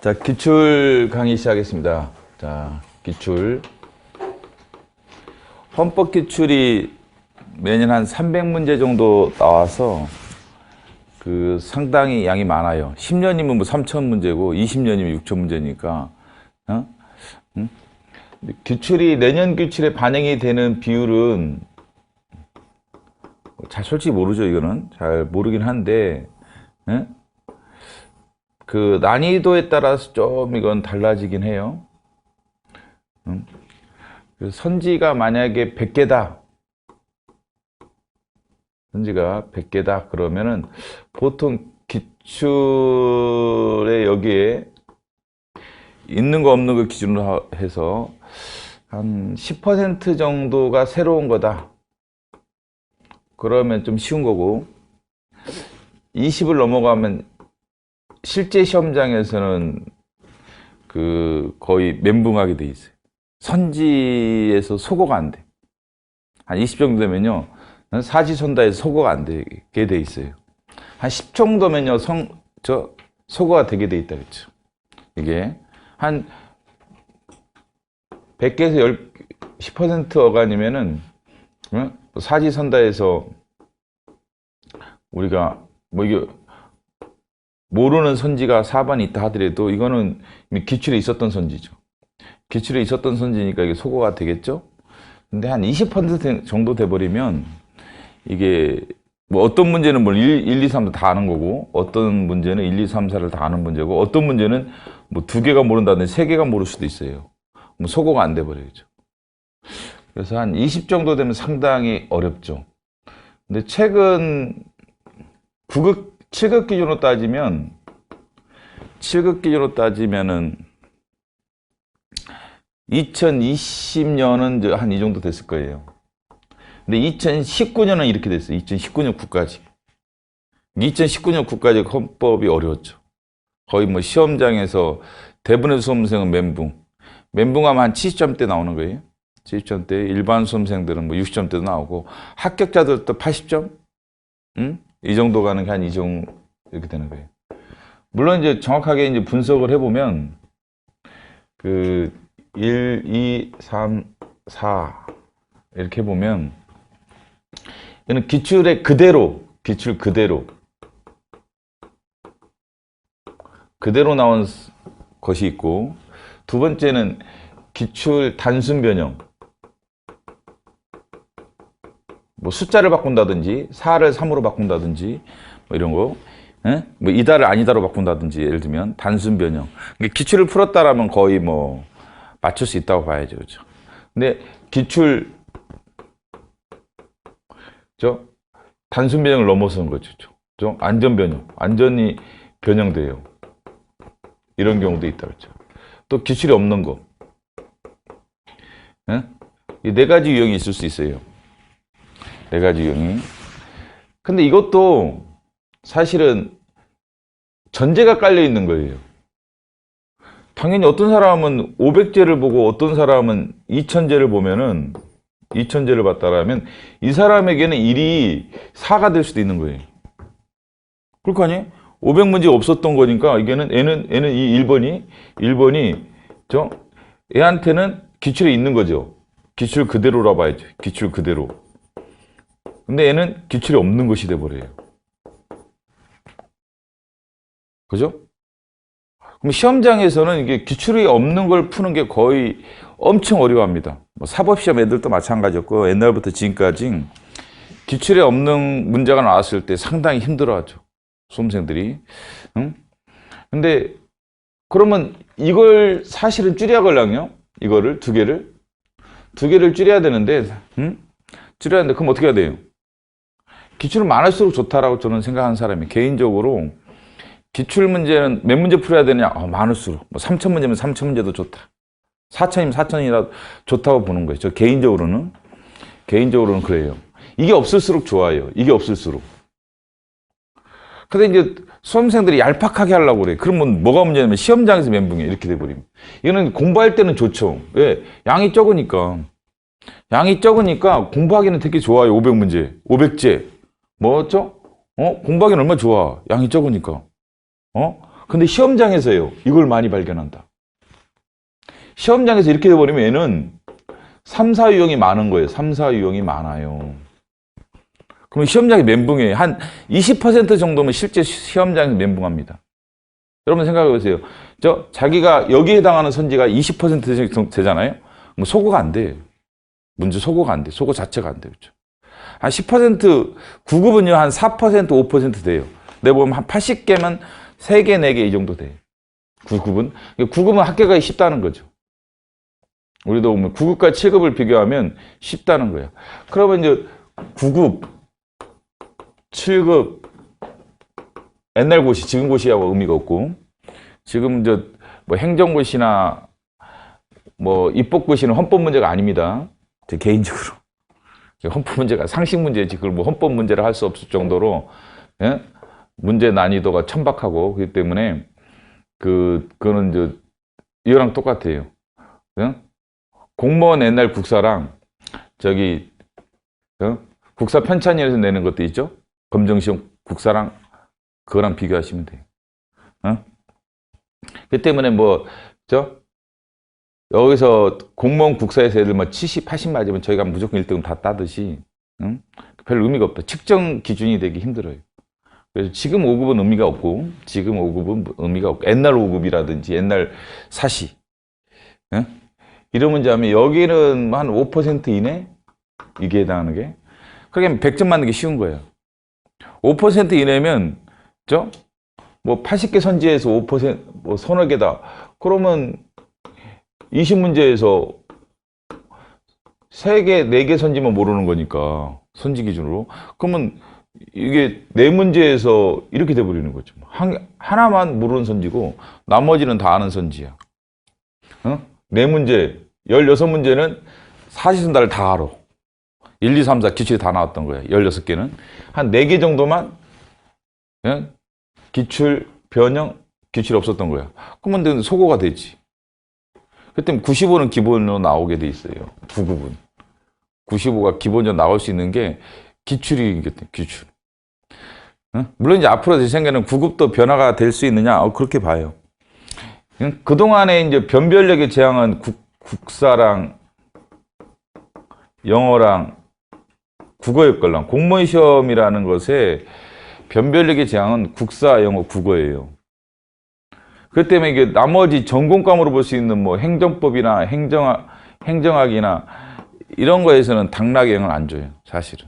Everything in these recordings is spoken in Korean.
자, 기출 강의 시작하겠습니다. 자, 기출. 헌법 기출이 매년 한 300문제 정도 나와서 상당히 양이 많아요. 10년이면 뭐 3,000문제고 20년이면 6,000문제니까. 기출이 내년 기출에 반영이 되는 비율은 잘 솔직히 모르죠. 이거는 잘 모르긴 한데 그 난이도에 따라서 좀 이건 달라지긴 해요. 선지가 만약에 100개다. 선지가 100개다. 그러면은 보통 기출에 여기에 있는 거 없는 거 기준으로 해서 한 10% 정도가 새로운 거다. 그러면 좀 쉬운 거고 20을 넘어가면 실제 시험장에서는 거의 멘붕하게 돼 있어요. 선지에서 소거가 안 돼. 한 20 정도 되면요. 사지선다에서 소거가 안 되게 돼 있어요. 한 10 정도면요. 소거가 되게 돼 있다 그랬죠. 이게 한 100개에서 10% 어간이면은 사지선다에서 우리가 뭐 이게 모르는 선지가 4번 있다 하더라도 이거는 기출에 있었던 선지죠. 기출에 있었던 선지니까 이게 소거가 되겠죠. 근데 한 20% 정도 돼버리면 이게 뭐 어떤 문제는 뭐 1, 2, 3도 다 아는 거고 어떤 문제는 1, 2, 3, 4를 다 아는 문제고 어떤 문제는 뭐 2개가 모른다든지 3개가 모를 수도 있어요. 뭐 소거가 안 돼버리죠. 그래서 한 20 정도 되면 상당히 어렵죠. 근데 최근 7급 기준으로 따지면은 은 2020년은 한 이 정도 됐을 거예요. 근데 2019년은 이렇게 됐어요. 2019년 9까지. 2019년 9까지 헌법이 어려웠죠. 거의 뭐 시험장에서 대부분의 수험생은 멘붕하면 한 70점대 나오는 거예요. 70점대. 일반 수험생들은 뭐 60점대도 나오고 합격자들도 80점? 이 정도 가는 게 한 이 정도 이렇게 되는 거예요. 물론 이제 정확하게 이제 분석을 해보면 1, 2, 3, 4 이렇게 해보면 이는 기출 그대로 나온 것이 있고 두 번째는 기출 단순 변형 뭐 숫자를 바꾼다든지 4를 3으로 바꾼다든지 뭐 이런 거 뭐 이다를 아니다로 바꾼다든지 예를 들면 단순 변형 기출을 풀었다라면 거의 뭐 맞출 수 있다고 봐야죠. 그렇죠? 근데 기출 단순 변형을 넘어서는 거죠. 안전 변형 완전히 변형돼요. 이런 경우도 있다 그렇죠. 또 기출이 없는 거 이 4가지 유형이 있을 수 있어요. 4가지 유형이. 근데 이것도 사실은 전제가 깔려 있는 거예요. 당연히 어떤 사람은 500제를 보고 어떤 사람은 2000제를 보면은 2000제를 봤다라면 이 사람에게는 1이 4가 될 수도 있는 거예요. 그럴 거 아니에요? 500문제 없었던 거니까 애는 이 1번이 애한테는 기출에 있는 거죠. 기출 그대로라 봐야죠. 기출 그대로. 근데 애는 기출이 없는 것이 돼버려요. 그죠? 그럼 시험장에서는 이게 기출이 없는 걸 푸는 게 거의 엄청 어려워합니다. 뭐 사법시험 애들도 마찬가지였고 옛날부터 지금까지 기출에 없는 문제가 나왔을 때 상당히 힘들어하죠. 수험생들이. 근데 그러면 이걸 사실은 줄여가려면요. 이거를 2개를 줄여야 되는데 그럼 어떻게 해야 돼요? 기출은 많을수록 좋다라고 저는 생각하는 사람이에요. 개인적으로 기출 문제는 몇 문제 풀어야 되냐? 많을수록. 뭐 3000문제면 3000문제도 좋다. 4000이면 4000이라도 좋다고 보는 거예요. 저 개인적으로는 그래요. 이게 없을수록 좋아요. 이게 없을수록. 근데 이제 수험생들이 얄팍하게 하려고 그래. 그러면 뭐가 문제냐면 시험장에서 멘붕이에요. 이렇게 돼버리면. 이거는 공부할 때는 좋죠. 왜? 양이 적으니까 공부하기는 되게 좋아요. 500문제, 500제. 뭐죠? 공부하기는 얼마나 좋아. 양이 적으니까. 근데 시험장에서요, 이걸 많이 발견한다. 시험장에서 이렇게 돼버리면 얘는 3, 4 유형이 많은 거예요. 3, 4 유형이 많아요. 그러면 시험장이 멘붕이에요. 한 20% 정도면 실제 시험장에서 멘붕합니다. 여러분 생각해 보세요. 자기가 여기에 해당하는 선지가 20% 되잖아요. 뭐 소거가 안 돼. 문제 소거가 안 돼. 소거 자체가 안 돼요. 그렇죠? 한 10%, 9급은요, 한 4%, 5% 돼요. 내가 보면 한 80개면 3개, 4개 이 정도 돼요. 9급은. 9급은 합격하기 쉽다는 거죠. 우리도 보면 9급과 7급을 비교하면 쉽다는 거예요. 그러면 이제 9급, 7급, 옛날 고시, 지금 고시하고 의미가 없고, 지금 뭐 행정고시나 뭐 입법고시는 헌법 문제가 아닙니다. 제 개인적으로. 헌법 문제가 상식 문제지, 그걸 뭐 헌법 문제를 할 수 없을 정도로, 예? 문제 난이도가 천박하고, 그렇기 때문에, 그거는 이거랑 똑같아요. 예? 공무원 옛날 국사랑, 국사 편찬위에서 내는 것도 있죠? 검정시험 국사랑, 그거랑 비교하시면 돼요. 그 때문에 여기서 공무원 국사에서 애들 70, 80 맞으면 저희가 무조건 1등 다 따듯이, 별 의미가 없다. 측정 기준이 되기 힘들어요. 그래서 지금 5급은 의미가 없고, 옛날 5급이라든지 옛날 사시, 이런 문제 하면 여기는 한 5% 이내? 이게 해당하는 게. 그러니까 100점 맞는 게 쉬운 거예요. 5% 이내면, 뭐 80개 선지에서 5%, 뭐 서너 개다. 그러면 20문제에서 3개, 4개 선지만 모르는 거니까, 선지 기준으로. 그러면 이게 4문제에서 이렇게 돼버리는 거죠. 하나만 모르는 선지고, 나머지는 다 아는 선지야. 4문제, 16문제는 사시선다를 다 알아. 1, 2, 3, 4 기출이 다 나왔던 거예요. 16개는. 한 4개 정도만, 기출, 변형, 기출이 없었던 거야. 그러면 소거가 되지. 그때 95는 기본으로 나오게 돼 있어요. 9급은. 95가 기본적으로 나올 수 있는 게 기출이겠대, 기출. 물론 이제 앞으로 제 생각에는 9급도 변화가 될 수 있느냐? 그렇게 봐요. 그동안에 이제 변별력의 재앙은 국사랑 영어랑 국어였걸랑 공무원 시험이라는 것에 변별력의 재앙은 국사, 영어, 국어예요. 그렇기 때문에 이게 나머지 전공과목으로 볼 수 있는 뭐 행정법이나 행정학이나 이런 거에서는 당락의 영향을 안 줘요, 사실은.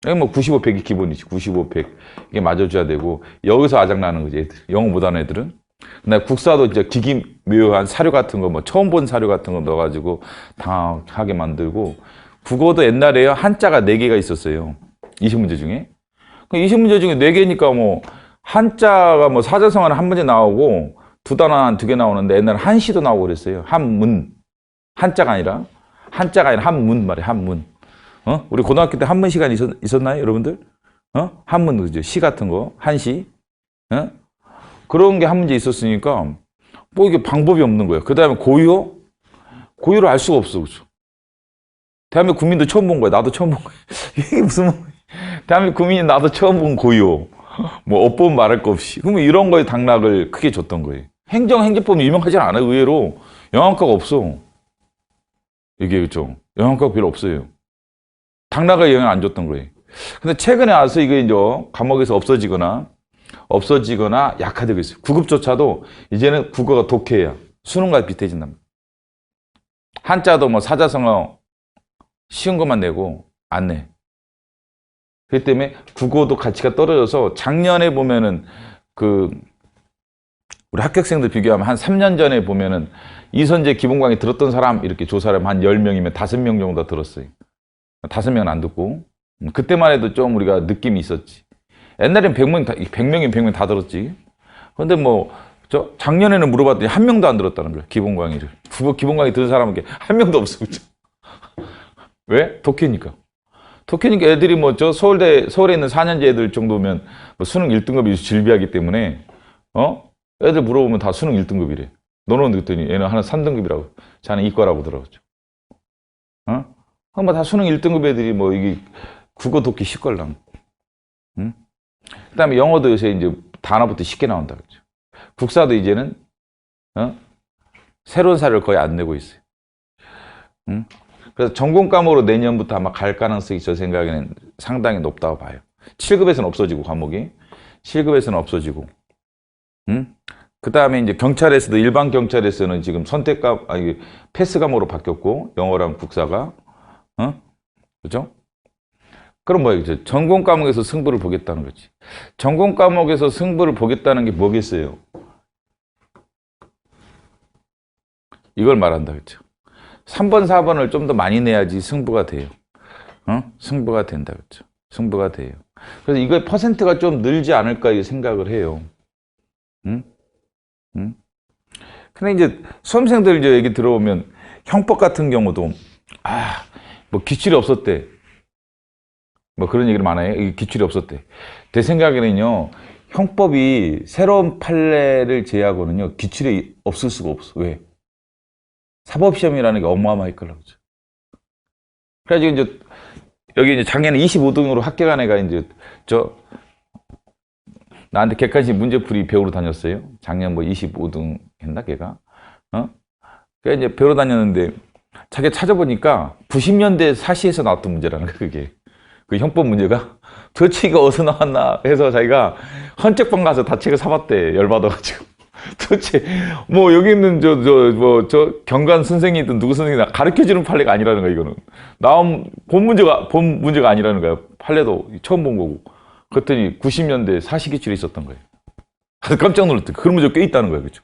여기 뭐 95, 100이 기본이지. 95, 100. 이게 맞아줘야 되고, 여기서 아작나는 거지, 애들. 영어 못하는 애들은. 근데 국사도 이제 기기묘한 사료 같은 거, 뭐 처음 본 사료 같은 거 넣어가지고 당황하게 만들고, 국어도 옛날에요, 한자가 4개가 있었어요. 20문제 중에. 20문제 중에 4개니까 뭐, 한자가 뭐 사자성어는 한 문제 나오고, 두 단어 한 2개 나오는데, 옛날에 한시도 나오고 그랬어요. 한문. 한자가 아니라 한문 말이에요, 한문. 우리 고등학교 때 한문 시간이 있었나요, 여러분들? 한문, 그죠? 시 같은 거, 한시. 그런 게 한 문제 있었으니까, 뭐 이게 방법이 없는 거예요. 그 다음에 고유? 고유를 알 수가 없어, 그죠? 대한민국 국민도 처음 본 거야. 나도 처음 본 거야. 이게 무슨, 대한민국 국민이 나도 처음 본 고유. 뭐, 업보면 말할 거 없이. 그러면 이런 거에 당락을 크게 줬던 거예요. 행정법은 유명하지 않아요, 의외로. 영양과가 없어. 이게, 그죠? 영양과가 별로 없어요. 당락에 영향을 안 줬던 거예요. 근데 최근에 와서 이게 이제 과목에서 없어지거나 약화되고 있어요. 9급조차도 이제는 국어가 독해야. 수능과 비슷해진답니다. 한자도 뭐 사자성어 쉬운 것만 내고 안 내. 그렇기 때문에 국어도 가치가 떨어져서 작년에 보면은 우리 합격생들 비교하면 한 3년 전에 보면은 이선재 기본 강의 들었던 사람 이렇게 조사를 하면 한 10명이면 5명 정도 들었어요. 5명은 안 듣고. 그때만 해도 좀 우리가 느낌이 있었지. 옛날엔 100명이면 다 들었지. 그런데 작년에는 물어봤더니 한 명도 안 들었다는 거예요. 기본 강의를. 국어 기본 강의 들은 사람은 한 명도 없어. 그렇죠? 왜? 독해니까. 독해니까 애들이 서울에 있는 4년제 애들 정도면 수능 1등급이 질비하기 때문에, 애들 물어보면 다 수능 1등급이래. 너는 그랬더니 얘는 하나 3등급이라고. 자는 이과라고 들어갔죠. 그럼 다 수능 1등급 애들이 이게 국어 독해 쉽걸랑. 그 다음에 영어도 요새 이제 단어부터 쉽게 나온다 그죠. 국사도 이제는 새로운 사례를 거의 안 내고 있어요. 그래서 전공 과목으로 내년부터 아마 갈 가능성이 저 생각에는 상당히 높다고 봐요. 7급에서는 없어지고 과목이 7급에서는 없어지고 그 다음에 이제 경찰에서도 일반 경찰에서는 지금 패스 과목으로 바뀌었고 영어랑 국사가 그죠? 그럼 뭐겠죠? 전공 과목에서 승부를 보겠다는 거지. 전공 과목에서 승부를 보겠다는 게 뭐겠어요? 이걸 말한다 그죠? 3번, 4번을 좀 더 많이 내야지 승부가 돼요. 승부가 된다 그죠? 승부가 돼요. 그래서 이거 퍼센트가 좀 늘지 않을까 이 생각을 해요. 근데 이제 수험생들 이제 얘기 들어보면 형법 같은 경우도 뭐 기출이 없었대. 뭐 그런 얘기를 많아요. 이 기출이 없었대. 제 생각에는요, 형법이 새로운 판례를 제외하고는요, 기출이 없을 수가 없어. 왜? 사법시험이라는 게 어마어마할 거라고 그러죠. 그래가지고 이제 여기 이제 작년에 25등으로 합격한 애가 이제 나한테 객관식 문제풀이 배우러 다녔어요. 작년 뭐 25등 했나 걔가. 그래 이제 배우러 다녔는데 자기가 찾아보니까 90년대 사시에서 나왔던 문제라는 거야 그게. 그 형법 문제가 저 책이 어디서 나왔나 해서 자기가 헌책방 가서 다 책을 사봤대. 열받아가지고. 도대체 뭐 여기 있는 저 경관 선생이든 누구 선생이든 가르쳐주는 판례가 아니라는 거야 이거는. 나온 본 문제가 아니라는 거야. 판례도 처음 본 거고. 그랬더니 90년대 사시기출이 있었던 거예요. 깜짝 놀랐대. 그런 문제가 꽤 있다는 거예요. 그죠?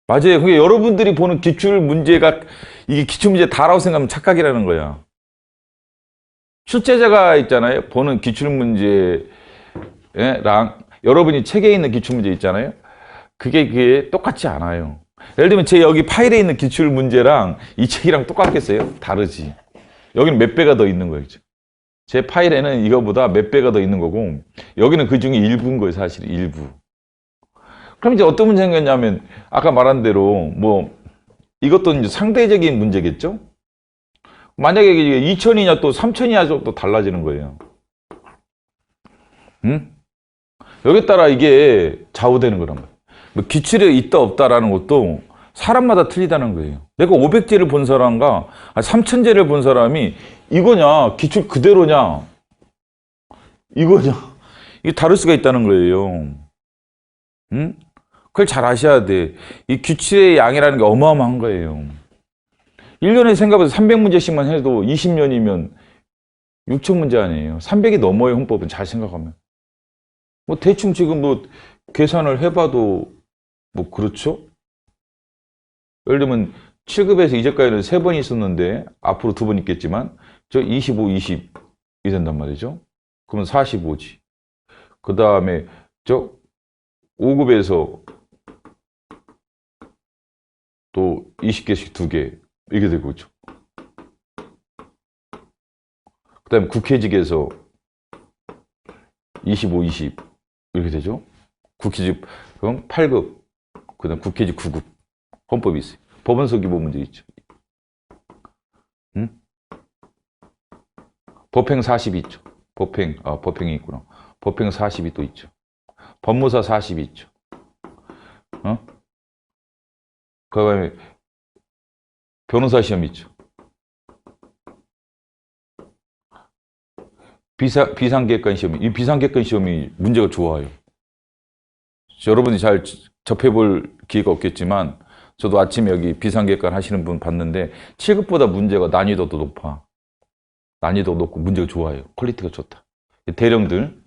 맞아요. 그게 여러분들이 보는 기출 문제가 이게 기출 문제 다라고 생각하면 착각이라는 거야. 출제자가 있잖아요. 보는 기출 문제랑 여러분이 책에 있는 기출 문제 있잖아요. 그게 똑같지 않아요. 예를 들면 제 여기 파일에 있는 기출 문제랑 이 책이랑 똑같겠어요? 다르지. 여기는 몇 배가 더 있는 거예요. 제 파일에는 이거보다 몇 배가 더 있는 거고 여기는 그 중에 일부인 거예요. 사실 일부. 그럼 이제 어떤 문제가 생겼냐면 아까 말한 대로 뭐 이것도 이제 상대적인 문제겠죠? 만약에 이게 2000이냐 또 3000이냐 또 달라지는 거예요. 여기에 따라 이게 좌우되는 거란 말이에요. 뭐 기출이 있다 없다라는 것도 사람마다 틀리다는 거예요. 내가 500제를 본 사람과 3000제를 본 사람이 이거냐 기출 그대로냐 이거냐 이게 다를 수가 있다는 거예요. 그걸 잘 아셔야 돼. 이 기출의 양이라는 게 어마어마한 거예요. 1년에 생각해서 300문제씩만 해도 20년이면 6000문제 아니에요. 300이 넘어요. 헌법은 잘 생각하면. 뭐 대충 지금 뭐 계산을 해봐도 뭐 그렇죠? 예를 들면 7급에서 이제까지는 3번 있었는데 앞으로 2번 있겠지만 저 25, 20이 된단 말이죠. 그러면 45지. 그 다음에 저 5급에서 또 20개씩 2개 이게 되고 있죠. 그 다음에 국회직에서 25, 20 이렇게 되죠. 국회직 그럼 8급 그 다음 국회직 9급 헌법이 있어요. 법원서기본 문제 있죠. 법행 40이 있죠. 법행이 있구나. 법행 40이 또 있죠. 법무사 40이 있죠. 그 다음에 변호사 시험 있죠. 비상객관 시험. 이 비상객관 시험이 문제가 좋아요. 여러분이 잘 접해볼 기회가 없겠지만 저도 아침에 여기 비상객관 하시는 분 봤는데 7급보다 문제가 난이도도 높아. 난이도 높고 문제가 좋아요. 퀄리티가 좋다. 대령들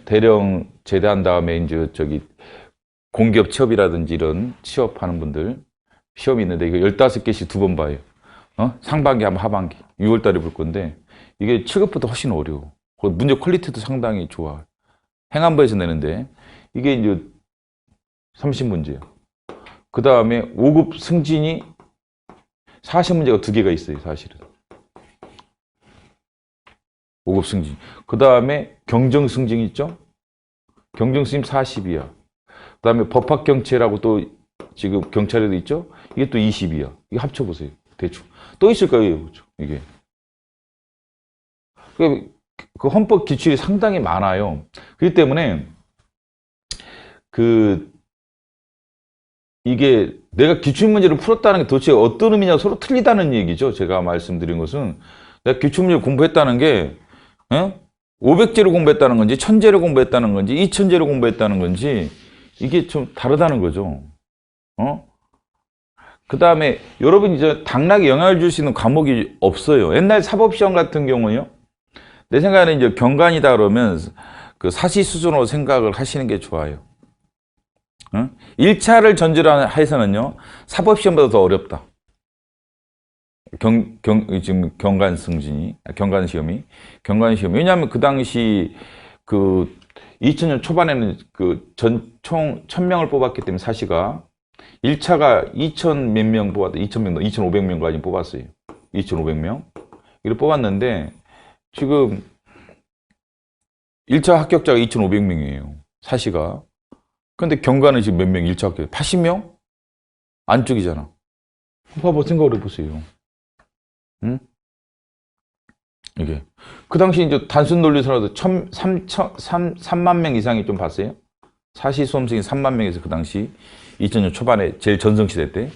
대령 제대한 다음에 이제 저기 공기업 취업이라든지 이런 취업하는 분들 시험이 있는데 이거 15개씩 2번 봐요. 상반기 하면 하반기 6월 달에 볼 건데 이게 7급보다 훨씬 어려워. 문제 퀄리티도 상당히 좋아. 행안부에서 내는데 이게 이제 30문제예요. 그 다음에 5급 승진이 40문제가 2개가 있어요. 사실은 5급 승진. 그 다음에 경정 승진 있죠? 경정 승진 40이야. 그 다음에 법학경찰하고 또 지금 경찰에도 있죠? 이게 또 20이야. 이거 합쳐보세요. 대충. 또 있을 거예요. 이게. 그 헌법 기출이 상당히 많아요. 그렇기 때문에 그 이게 내가 기출문제를 풀었다는 게 도대체 어떤 의미냐 서로 틀리다는 얘기죠. 제가 말씀드린 것은 내가 기출문제를 공부했다는 게 500제를 공부했다는 건지 1000제를 공부했다는 건지 2000제를 공부했다는 건지 이게 좀 다르다는 거죠. 그 다음에 여러분 이제 당락에 영향을 줄 수 있는 과목이 없어요. 옛날 사법시험 같은 경우는요. 내 생각에는 이제 경관이다 그러면 그 사시 수준으로 생각을 하시는 게 좋아요. 1차를 전제로 해서는요. 사법시험보다 더 어렵다. 지금 경관시험이. 왜냐하면 그 당시 그 2000년 초반에는 그 총 1000명을 뽑았기 때문에 사시가 1차가 2000 몇 명 뽑았다. 2000명, 2500명까지 뽑았어요. 2500명. 이를 뽑았는데 지금 1차 합격자가 2500명이에요. 사시가. 근데 경관은 지금 몇 명? 1차 합격 80명? 안쪽이잖아. 봐봐, 생각을 해보세요. 응? 이게. 그 당시 이제 단순 논리서라도 3만 명 이상이 좀 봤어요. 사시 수험생이 3만 명에서 그 당시 2000년 초반에 제일 전성시대 때.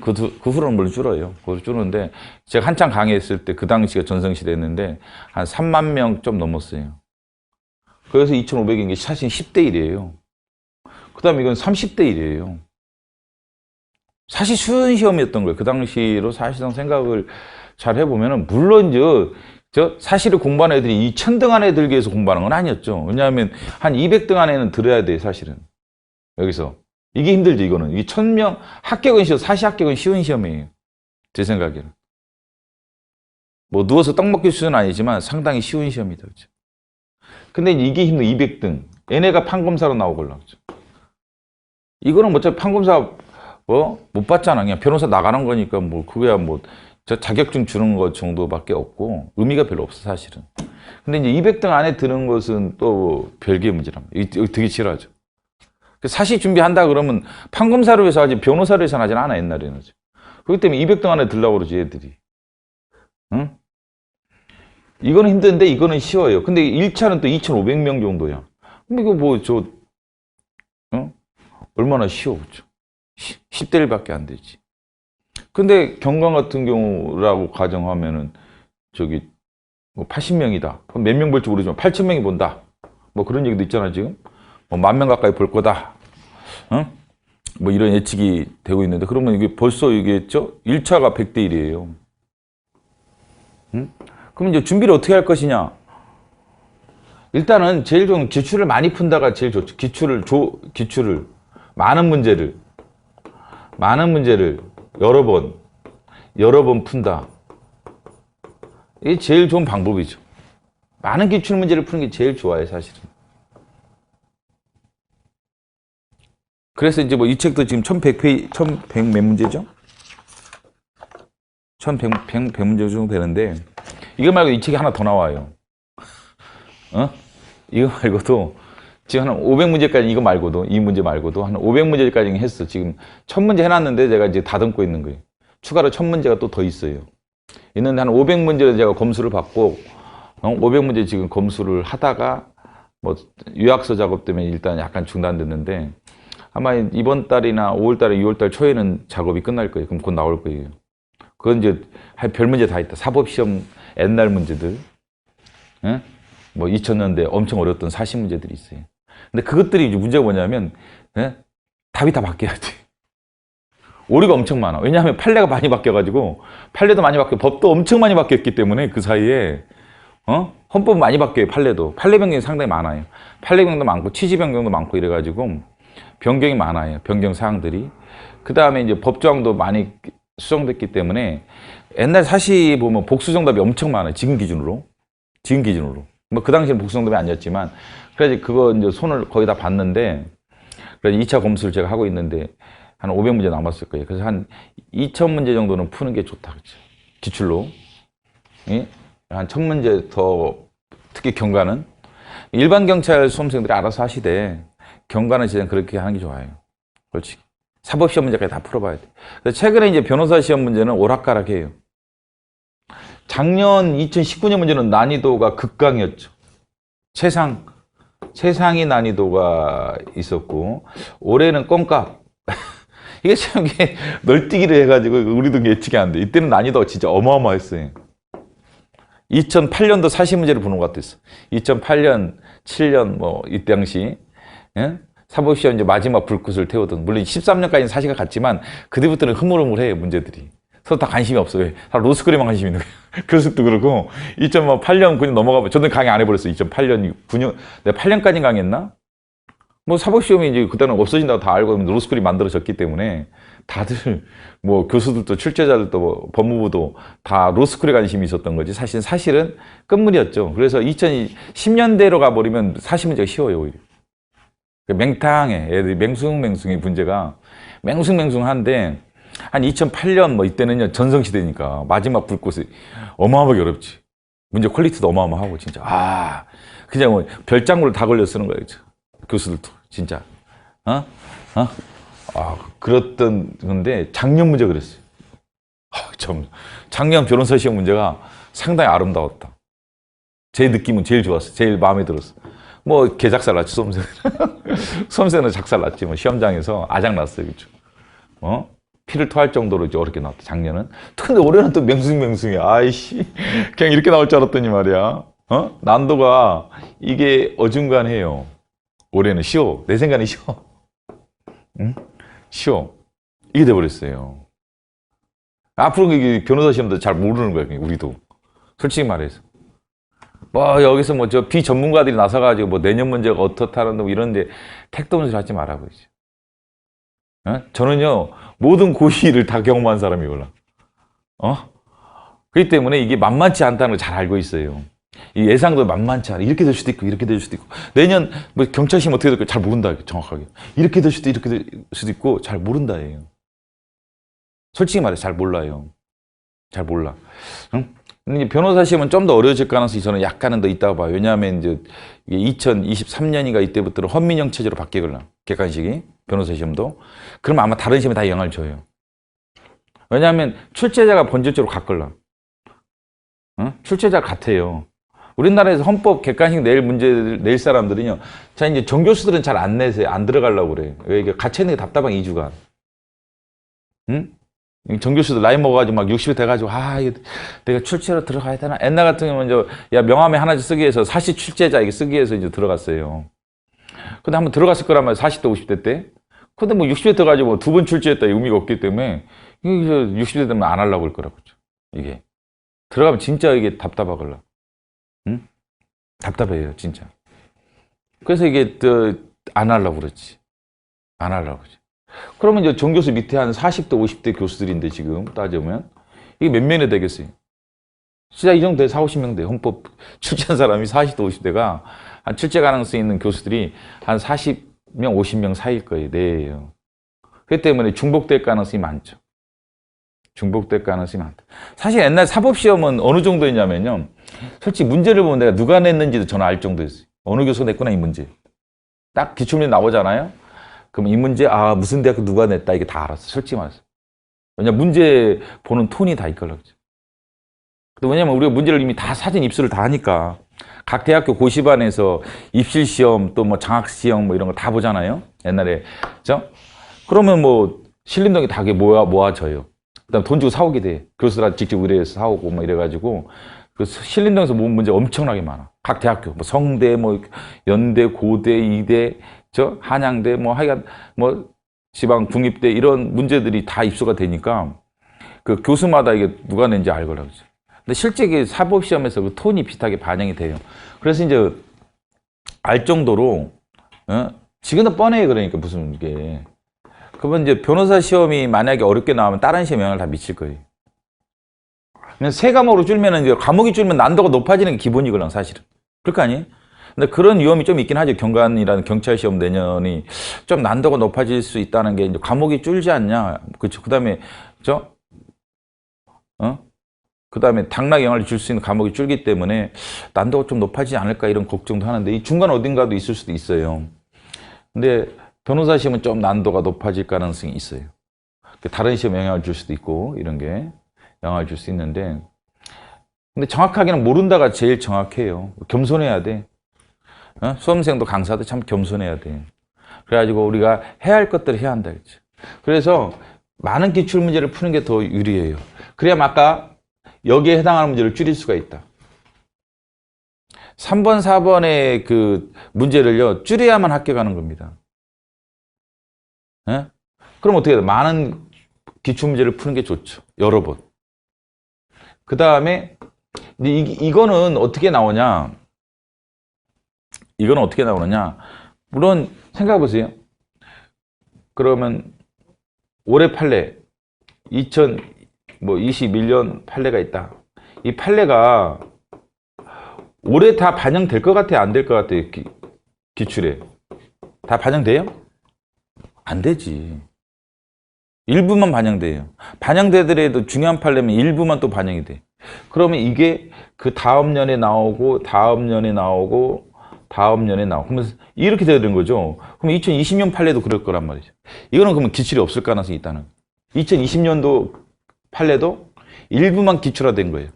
그 후로는 물론 줄어요. 그걸 줄었는데 제가 한창 강의했을 때 그 당시가 전성시대였는데 한 3만 명 좀 넘었어요. 그래서 2500인 게 사실 10대 1이에요. 그 다음에 이건 30대 1이에요. 사실 쉬운 시험이었던 거예요. 그 당시로 사실상 생각을 잘 해보면은, 물론 저 사실을 공부하는 애들이 2000등 안에 들기 위해서 공부하는 건 아니었죠. 왜냐하면 한 200등 안에는 들어야 돼, 사실은. 여기서. 이게 힘들죠, 이거는. 이게 1000명, 합격은 쉬워, 사시 합격은 쉬운 시험이에요. 제 생각에는. 뭐 누워서 떡 먹기 수준은 아니지만 상당히 쉬운 시험이다. 그렇죠? 근데 이게 힘든 200등. 얘네가 판검사로 나오걸라. 그렇죠? 이거는 어차피 판검사 못 받잖아. 그냥 변호사 나가는 거니까 뭐 그거야 뭐 저 자격증 주는 것 정도밖에 없고 의미가 별로 없어 사실은. 근데 이제 200등 안에 드는 것은 또 별개의 문제랍니다. 이거 되게 싫어하죠. 사시 준비한다 그러면 판검사로 해서 하지 변호사로 해서 하진 않아 옛날에는. 그렇기 때문에 200등 안에 들라고 그러지 애들이. 응? 이거는 힘든데 이거는 쉬워요. 근데 1차는 또 2500명 정도야. 그럼 이거 뭐 얼마나 쉬워. 그렇죠? 10대 1밖에 안 되지. 근데 경관 같은 경우라고 가정하면은 뭐 80명이다. 그럼 몇 명 볼지 모르지만 8000명이 본다. 뭐 그런 얘기도 있잖아 지금. 뭐 10,000명 가까이 볼 거다. 뭐 이런 예측이 되고 있는데 그러면 이게 벌써 이게 1차가 100대 1이에요. 그럼 이제 준비를 어떻게 할 것이냐? 일단은 제일 좋은 기출을 많이 푼다가 제일 좋죠. 기출을 많은 문제를 여러 번 푼다. 이게 제일 좋은 방법이죠. 많은 기출 문제를 푸는 게 제일 좋아요, 사실은. 그래서 이제 뭐 이 책도 지금 1100페이지, 1100 몇 문제죠? 1100 문제 정도 되는데, 이거 말고 이 책이 하나 더 나와요. 이거 말고도, 지금 한 500문제까지, 이거 말고도, 이 문제 말고도 한 500문제까지 했어. 지금 1000문제 해놨는데 제가 이제 다듬고 있는 거예요. 추가로 1000문제가 또 더 있어요. 있는데 한 500문제를 제가 검수를 받고, 500문제 지금 검수를 하다가, 뭐, 요약서 작업 때문에 일단 약간 중단됐는데, 아마 이번 달이나 5월달에 6월달 초에는 작업이 끝날 거예요. 그럼 곧 나올 거예요. 그건 이제 별 문제 다 있다. 사법시험 옛날 문제들. 뭐 2000년대 엄청 어려웠던 사시 문제들이 있어요. 근데 그것들이 이제 문제가 뭐냐면 답이 다 바뀌어야 돼. 오류가 엄청 많아. 왜냐하면 판례가 많이 바뀌어가지고 판례도 많이 바뀌고 법도 엄청 많이 바뀌었기 때문에 그 사이에 헌법 많이 바뀌어요. 판례도. 판례 변경이 상당히 많아요. 판례 변경도 많고 취지 변경도 많고 이래가지고 변경이 많아요. 변경 사항들이. 그 다음에 이제 법조항도 많이 수정됐기 때문에 옛날 사시 보면 복수 정답이 엄청 많아요. 지금 기준으로. 뭐 그 당시에는 복수 정답이 아니었지만 그래서 그거 이제 손을 거의 다 봤는데 그래서 2차 검수를 제가 하고 있는데 한 500문제 남았을 거예요. 그래서 한 2000문제 정도는 푸는 게 좋다. 그렇죠? 기출로. 예? 한 1000문제 더 특히 경관은 일반 경찰 수험생들이 알아서 하시되 경관은 진짜 그렇게 하는 게 좋아요. 그렇지. 사법시험 문제까지 다 풀어봐야 돼. 그래서 최근에 이제 변호사 시험 문제는 오락가락해요. 작년 2019년 문제는 난이도가 극강이었죠. 최상 최상위 난이도가 있었고, 올해는 껌값. 이게 참 이게 널뛰기를 해가지고 우리도 예측이 안 돼. 이때는 난이도가 진짜 어마어마했어요. 2008년도 사시 문제를 보는 것 같았어. 2008년, 7년 뭐 이때 당시 예? 사법시험 이제 마지막 불꽃을 태우던, 물론 13년까지는 사시가 갔지만 그때부터는 흐물흐물해요 문제들이. 서로 다 관심이 없어요. 다 로스쿨에만 관심이 있는 거예요. 교수도 그렇고 2008년 9년 넘어가면 저는 강의 안 해버렸어요. 2008년 9년 내가 8년까지 강의했나? 뭐 사법시험이 이제 그때는 없어진다고 다 알고 로스쿨이 만들어졌기 때문에 다들 뭐 교수들도 출제자들도 뭐 법무부도 다 로스쿨에 관심이 있었던 거지. 사실은 끝물이었죠. 그래서 2010년대로 가버리면 사시 문제가 쉬워요 오히려. 맹탕해. 애들이 맹숭맹숭이 문제가 맹숭맹숭한데 한 2008년 뭐 이때는요 전성시대니까 마지막 불꽃이 어마어마하게 어렵지. 문제 퀄리티도 어마어마하고 진짜 그냥 뭐 별장구를 다 걸려 쓰는 거예요 교수들도 진짜 그랬던 건데 작년 문제 그랬어요. 참 작년 변호사 시험 문제가 상당히 아름다웠다. 제 느낌은 제일 좋았어. 제일 마음에 들었어. 뭐 개작살 났지 수험생. 수험생은 작살 났지 뭐 시험장에서 아작 났어요 그죠. 피를 토할 정도로 이제 어렵게 나왔다 작년은. 근데 올해는 또 맹숭맹숭해. 아이씨 그냥 이렇게 나올 줄 알았더니 말이야. 난도가 이게 어중간해요. 올해는 쉬워. 내 생각엔 쉬워. 응? 쉬워. 이게 돼버렸어요. 앞으로 이게 변호사 시험도 잘 모르는 거야 우리도. 솔직히 말해서. 뭐 여기서 뭐 저 비전문가들이 나서가지고 뭐 내년 문제가 어떻다는 뭐 이런데 택도 없는 소리 하지 말아보지. 저는요 모든 고시를 다 경험한 사람이 올라. 그렇기 때문에 이게 만만치 않다는 걸 잘 알고 있어요. 이 예상도 만만치 않아. 이렇게 될 수도 있고 이렇게 될 수도 있고. 내년 뭐 경찰 시험 어떻게 될까 잘 모른다 정확하게. 이렇게 될 수도 이렇게 될 수도 있고 잘 모른다예요. 솔직히 말해 잘 몰라요. 잘 몰라. 응? 근데 변호사 시험은 좀 더 어려워질 가능성이 저는 약간은 더 있다고 봐요. 왜냐하면 이제 2023년인가 이때부터는 헌민형 체제로 바뀌거나 객관식이 변호사 시험도. 그러면 아마 다른 시험에 다 영향을 줘요. 왜냐하면 출제자가 본질적으로 같걸라. 출제자가 같아요. 우리나라에서 헌법 객관식 낼 문제를 낼 사람들은요. 자 이제 정교수들은 잘 안 내세요. 안 들어가려고 그래. 왜 이게 갇혀 있는 게 답답한 2주간. 응? 정교수들 나이 먹어가지고 막 60이 돼가지고 이거 내가 출제로 들어가야 되나? 옛날 같은 경우는 야 명함에 하나씩 쓰기 위해서 사시 출제자 이게 쓰기 위해서 이제 들어갔어요. 근데 한번 들어갔을 거란 말이야 40대 50대 때. 근데 뭐 60대 돼가지고 뭐 2번 출제했다 의미가 없기 때문에 60대 되면 안 하려고 할 거라고 이게 들어가면 진짜 이게 답답하걸라. 응? 답답해요 진짜. 그래서 이게 안 하려고 그러지. 안 하려고 그러지. 그러면 이제 정교수 밑에 한 40대, 50대 교수들인데 지금 따져보면 이게 몇 명이 되겠어요? 진짜 이 정도 돼, 40, 50명 돼. 헌법 출제한 사람이 40대, 50대가 한 출제 가능성이 있는 교수들이 한 40명, 50명 사이일 거예요. 네예요. 그렇기 때문에 중복될 가능성이 많죠. 중복될 가능성이 많다. 사실 옛날 사법시험은 어느 정도였냐면요. 솔직히 문제를 보면 내가 누가 냈는지도 저는 알 정도였어요. 어느 교수가 냈구나 이 문제. 딱 기출문제 나오잖아요. 그럼 이 문제 무슨 대학교 누가 냈다 이게 다 알았어. 솔직히 말해서. 왜냐면 문제 보는 톤이 다 있걸라. 왜냐면 우리가 문제를 이미 다 사전 입수를 다 하니까 각 대학교 고시반에서 입실시험 또 뭐 장학시험 뭐 이런 거 다 보잖아요. 옛날에. 그죠? 그러면 뭐 신림동에 다 모아져요. 그다음 돈 주고 사오게 돼. 교수들한테 직접 의뢰해서 사오고 뭐 이래가지고 그 신림동에서 모은 문제 엄청나게 많아. 각 대학교 뭐 성대 뭐 연대 고대 이대 한양대 뭐 하여간 뭐 지방 국립대 이런 문제들이 다 입수가 되니까 그 교수마다 이게 누가 낸지 알거라고요. 근데 실제 그 사법시험에서 그 톤이 비슷하게 반영이 돼요. 그래서 이제 알 정도로 지금은 뻔해. 그러니까 무슨 이게 그러면 이제 변호사 시험이 만약에 어렵게 나오면 다른 시험에 영향을 다 미칠 거예요. 그냥 세 과목으로 줄면은 이제 과목이 줄면 난도가 높아지는 게 기본이거든 사실은. 그럴 거 아니에요? 근데 그런 위험이 좀 있긴 하죠. 경관이라는 경찰 시험 내년이 좀 난도가 높아질 수 있다는 게 이제 과목이 줄지 않냐. 그렇죠. 그다음에 그다음에 당락 영향을 줄 수 있는 과목이 줄기 때문에 난도가 좀 높아지지 않을까 이런 걱정도 하는데 이 중간 어딘가도 있을 수도 있어요. 근데 변호사 시험은 좀 난도가 높아질 가능성이 있어요. 다른 시험에 영향을 줄 수도 있고 이런 게 영향을 줄 수 있는데 근데 정확하게는 모른다가 제일 정확해요. 겸손해야 돼. 수험생도 강사도 참 겸손해야 돼. 그래가지고 우리가 해야 할 것들을 해야 한다. 그렇죠? 그래서 많은 기출 문제를 푸는 게 더 유리해요. 그래야 아까 여기에 해당하는 문제를 줄일 수가 있다. 3번, 4번의 그 문제를요, 줄여야만 합격하는 겁니다. 예? 그럼 어떻게 해야 돼? 많은 기출 문제를 푸는 게 좋죠. 여러 번. 그 다음에, 이거는 어떻게 나오냐? 이거는 어떻게 나오느냐? 물론, 생각해 보세요. 그러면, 올해 판례, 2021년 판례가 있다. 이 판례가 올해 다 반영될 것 같아요? 안 될 것 같아요? 기출에. 다 반영돼요? 안 되지. 일부만 반영돼요. 반영되더라도 중요한 판례면 일부만 또 반영이 돼. 그러면 이게 그 다음 년에 나오고, 다음 년에 나오고, 다음 년에 나오고. 그러면 이렇게 되는 거죠. 그럼 2020년 판례도 그럴 거란 말이죠. 이거는 그러면 기출이 없을 가능성이 있다는 거예요. 2020년도 판례도 일부만 기출화된 거예요.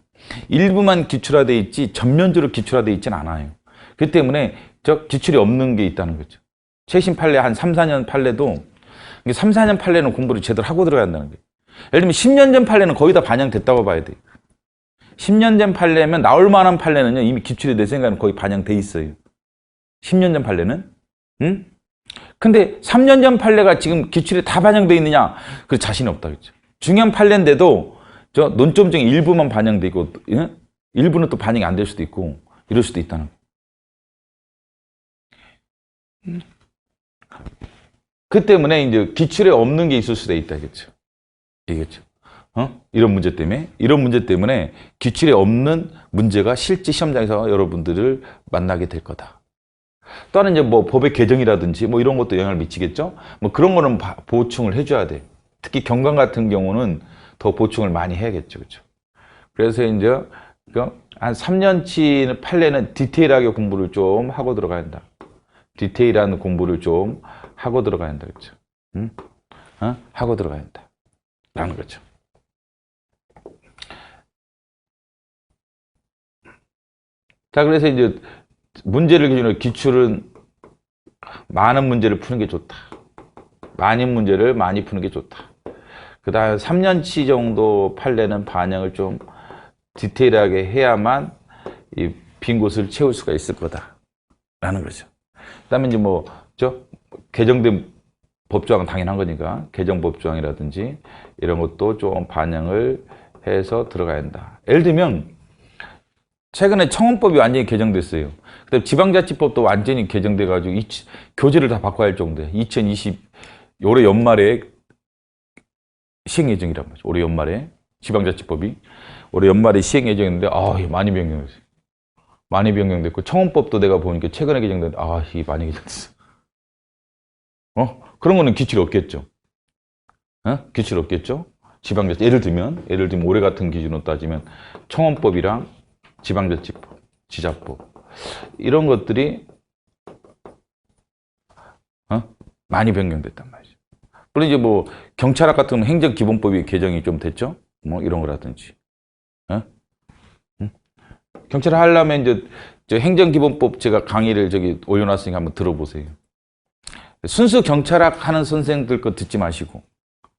일부만 기출화돼 있지 전면적으로 기출화돼 있지는 않아요. 그렇기 때문에 기출이 없는 게 있다는 거죠. 최신 판례 한 3, 4년 판례도 3, 4년 판례는 공부를 제대로 하고 들어가야 한다는 거예요. 예를 들면 10년 전 판례는 거의 다 반영됐다고 봐야 돼요. 10년 전 판례면 나올 만한 판례는요, 이미 기출이 내 생각에는 거의 반영돼 있어요. 10년 전 판례는. 응? 근데 3년 전 판례가 지금 기출에 다 반영돼 있느냐? 그 자신이 없다. 그렇죠. 중요한 판례인데도 논점 중에 일부만 반영돼 있고, 예? 일부는 또 반영이 안 될 수도 있고, 이럴 수도 있다는 거예요. 그 때문에 이제 기출에 없는 게 있을 수도 있다. 그렇죠. 이겠죠. 이런 문제 때문에 기출에 없는 문제가 실제 시험장에서 여러분들을 만나게 될 거다. 또 하나는 이제 뭐 법의 개정이라든지 뭐 이런 것도 영향을 미치겠죠. 뭐 그런 거는 보충을 해줘야 돼. 특히 경관 같은 경우는 더 보충을 많이 해야겠죠. 그렇죠. 그래서 이제 한 3년치 판례는 디테일하게 공부를 좀 하고 들어가야 한다. 디테일한 공부를 좀 하고 들어가야 한다. 그렇죠. 하고 들어가야 한다. 라는 거죠. 자, 그래서 이제 문제를 기준으로 기출은 많은 문제를 푸는 게 좋다. 많은 문제를 많이 푸는 게 좋다. 그 다음에 3년치 정도 판례는 반영을 좀 디테일하게 해야만 이 빈 곳을 채울 수가 있을 거다. 라는 거죠. 그 다음에 이제 개정된 법조항은 당연한 거니까 개정법조항이라든지 이런 것도 좀 반영을 해서 들어가야 한다. 예를 들면 최근에 청원법이 완전히 개정됐어요. 그다음에 지방자치법도 완전히 개정돼가지고 교재를 다 바꿔야 할 정도예요. 2020 올해 연말에 시행 예정이란 말이죠. 올해 연말에 지방자치법이 올해 연말에 시행 예정인데 많이 변경됐어요. 많이 변경됐고 청원법도 내가 보니까 최근에 개정됐는데 이게 많이 개정됐어. 그런 거는 기출이 없겠죠. 기출이 없겠죠. 지방자치 예를 들면 올해 같은 기준으로 따지면 청원법이랑 지방자치법, 지자법 이런 것들이 많이 변경됐단 말이죠. 물론 이제 뭐 경찰학 같은 경우는 행정기본법이 개정이 좀 됐죠. 뭐 이런 거라든지. 경찰을 하려면 이제 행정기본법 제가 강의를 올려놨으니까 한번 들어보세요. 순수 경찰학 하는 선생들 거 듣지 마시고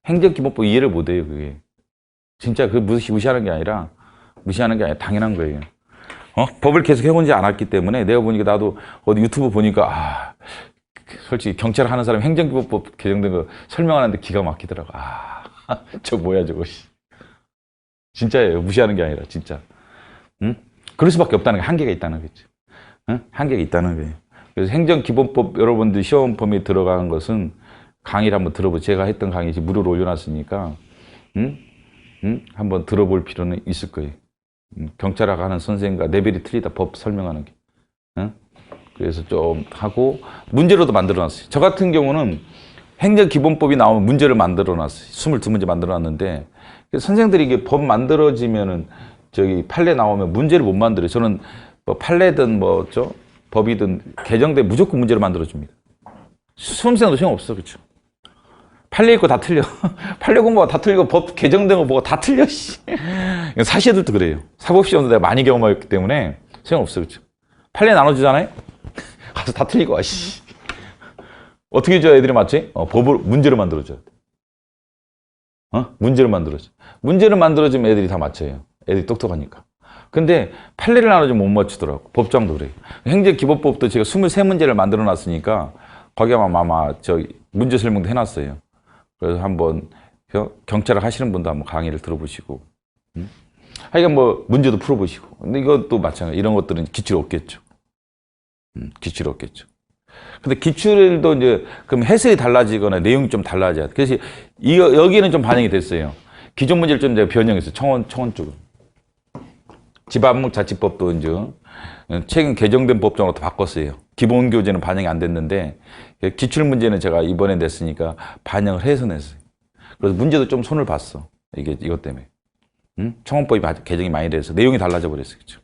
행정기본법 이해를 못해요. 그게 진짜 그 무시하는 게 아니라 당연한 거예요. 법을 계속 해본 지 않았기 때문에 내가 보니까 나도 어디 유튜브 보니까 솔직히 경찰 하는 사람 행정기본법 개정된 거 설명하는데 기가 막히더라고. 저 뭐야 저거. 진짜예요. 무시하는 게 아니라 진짜. 그럴 수밖에 없다는 게 한계가 있다는 거죠. 한계가 있다는 거예요. 그래서 행정기본법 여러분들 시험 범위에 들어가는 것은 강의를 한번 들어보세요. 제가 했던 강의 무료로 올려놨으니까 한번 들어볼 필요는 있을 거예요. 경찰학 하는 선생님과 레벨이 틀리다 법 설명하는 게. 그래서 좀 하고 문제로도 만들어놨어요. 저 같은 경우는 행정기본법이 나오면 문제를 만들어놨어요. 22문제 만들어놨는데 선생들이 이게 법 만들어지면은 판례 나오면 문제를 못 만들어요. 저는 뭐 판례든 법이든 개정돼 무조건 문제를 만들어줍니다. 수험생도 소용 없어. 그렇죠? 판례 있고 다 틀려. 판례 공부가 다 틀리고 법 개정된 거 보고 다 틀려. 사시애들도 그래요. 사법시험도 내가 많이 경험했기 때문에 소용 없어. 그렇죠? 판례 나눠주잖아요. 가서 다 틀리고 와, 씨. 어떻게 줘야 애들이 맞지? 법을, 문제를 만들어줘야 돼. 문제를 만들어줘. 문제를 만들어주면 애들이 다 맞춰요. 애들이 똑똑하니까. 근데 판례를 나눠주면 못 맞추더라고. 법정도 그래요. 행정기본법도 제가 23문제를 만들어 놨으니까 거기에 아마 문제 설명도 해놨어요. 그래서 한번 경찰을 하시는 분도 한번 강의를 들어보시고. 하여간 뭐 문제도 풀어보시고. 근데 이것도 마찬가지. 이런 것들은 기출이 없겠죠. 기출이 없겠죠. 근데 기출도 이제 그럼 해석이 달라지거나 내용이 좀 달라져야 돼. 그래서 여기는 좀 반영이 됐어요. 기존 문제를 좀 제가 변형했어요. 청원 쪽은. 지방자치법도 이제 최근 개정된 법정으로 바꿨어요. 기본 교재는 반영이 안 됐는데 기출 문제는 제가 이번에 냈으니까 반영을 해서 냈어요. 그래서 문제도 좀 손을 봤어. 이것 때문에. 청원법이 개정이 많이 돼서 내용이 달라져 버렸어요. 그렇죠?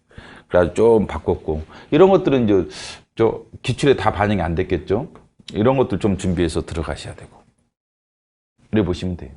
그래서 좀 바꿨고 이런 것들은 이제 기출에 다 반영이 안 됐겠죠. 이런 것들 좀 준비해서 들어가셔야 되고. 이래 보시면 돼요.